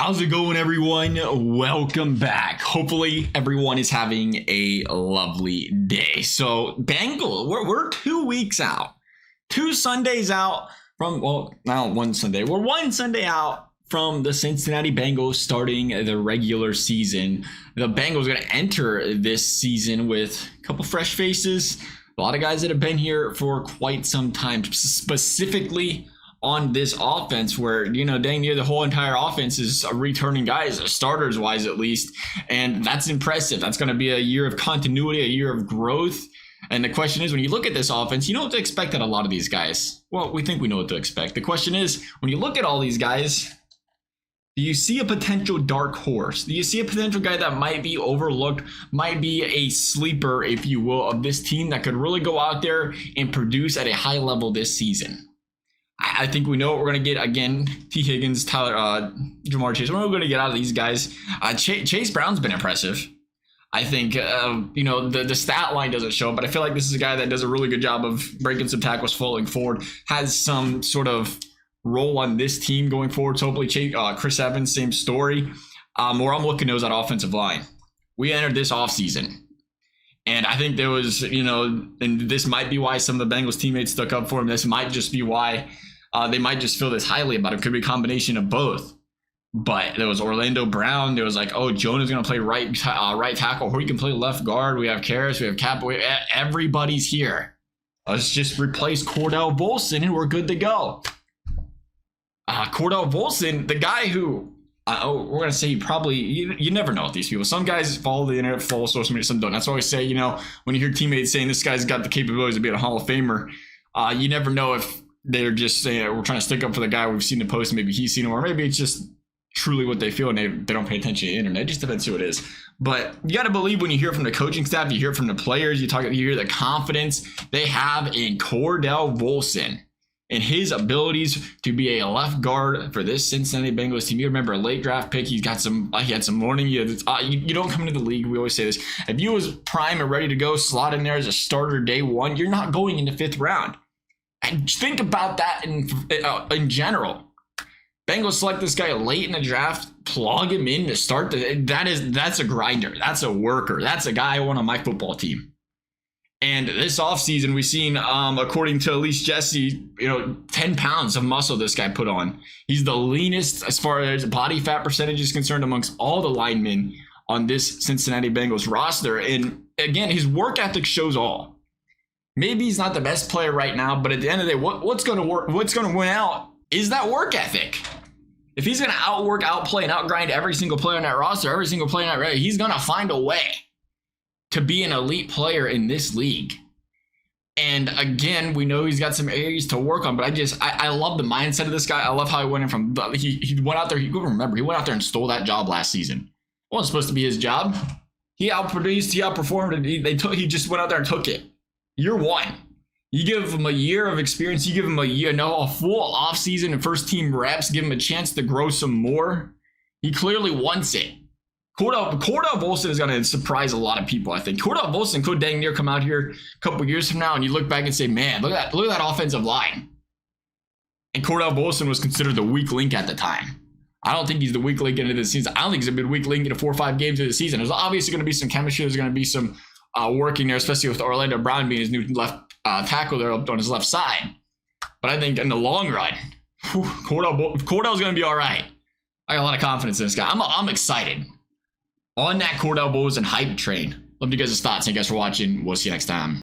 How's it going, everyone? Welcome back. Hopefully everyone is having a lovely day. So Bengals, we're 2 weeks out, 2 Sundays out from, well, not one Sunday. We're 1 Sunday out from the Cincinnati Bengals starting the regular season. The Bengals are going to enter this season with a couple fresh faces, a lot of guys that have been here for quite some time, specifically on this offense where, dang near the whole entire offense is returning guys, starters wise at least. And that's impressive. That's going to be a year of continuity, a year of growth. And the question is, when you look at this offense, you know what to expect out of a lot of these guys. Well, we think we know what to expect. The question is, when you look at all these guys, do you see a potential dark horse? Do you see a potential guy that might be overlooked, might be a sleeper, if you will, of this team that could really go out there and produce at a high level this season? I think we know what we're going to get. Again, Higgins, Jamar Chase. What are we going to get out of these guys? Chase Brown's been impressive. I think, the stat line doesn't show, but I feel like this is a guy that does a really good job of breaking some tackles, falling forward, has some sort of role on this team going forward. So hopefully Chris Evans, same story. Where I'm looking at is that offensive line. We entered this offseason. And I think there was, and this might be why some of the Bengals teammates stuck up for him. This might just be why they might just feel this highly about him. Could be a combination of both. But there was Orlando Brown. There was like, Jonah's going to play right tackle. Or he can play left guard. We have Karras. We have Cap. Everybody's here. Let's just replace Cordell Volson and we're good to go. Cordell Volson, the guy who, we're going to say you never know with these people. Some guys follow the internet, follow social media, some don't. That's why I say, when you hear teammates saying this guy's got the capabilities to be a Hall of Famer, you never know if they're just saying we're trying to stick up for the guy we've seen the post, maybe he's seen him, or maybe it's just truly what they feel and they don't pay attention to the internet. It just depends who it is. But you got to believe when you hear from the coaching staff, you hear from the players, you hear the confidence they have in Cordell Volson and his abilities to be a left guard for this Cincinnati Bengals team. You remember a late draft pick. He had some warning. You don't come into the league. We always say this. If you was prime and ready to go, slot in there as a starter day one, you're not going in the 5th round. And think about that in general. Bengals select this guy late in the draft, plug him in to start. That's a grinder. That's a worker. That's a guy I want on my football team. And this offseason, we've seen, according to at least Jesse, 10 pounds of muscle this guy put on. He's the leanest as far as body fat percentage is concerned amongst all the linemen on this Cincinnati Bengals roster. And again, his work ethic shows all. Maybe he's not the best player right now, but at the end of the day, what's going to work? What's going to win out is that work ethic. If he's going to outwork, outplay, and outgrind every single player on that roster, every single player on that roster, he's going to find a way to be an elite player in this league. And again, we know he's got some areas to work on, but I love the mindset of this guy. I love how he went in from, he went out there, he went out there and stole that job last season. It wasn't supposed to be his job. He outproduced, he outperformed, and he just went out there and took it. Year one. You give him a year of experience, you give him a full offseason and first team reps, give him a chance to grow some more. He clearly wants it. Cordell Volson is going to surprise a lot of people, I think. Cordell Volson could dang near come out here a couple years from now and you look back and say, man, look at that offensive line. And Cordell Volson was considered the weak link at the time. I don't think he's the weak link into the season. I don't think he's a big weak link into 4 or 5 games of the season. There's obviously going to be some chemistry. There's going to be some working there, especially with Orlando Brown being his new left tackle there up on his left side. But I think in the long run, Cordell's going to be all right. I got a lot of confidence in this guy. I'm excited. On that Cordell Volson hype train. Love you guys' thoughts. Thank you guys for watching. We'll see you next time.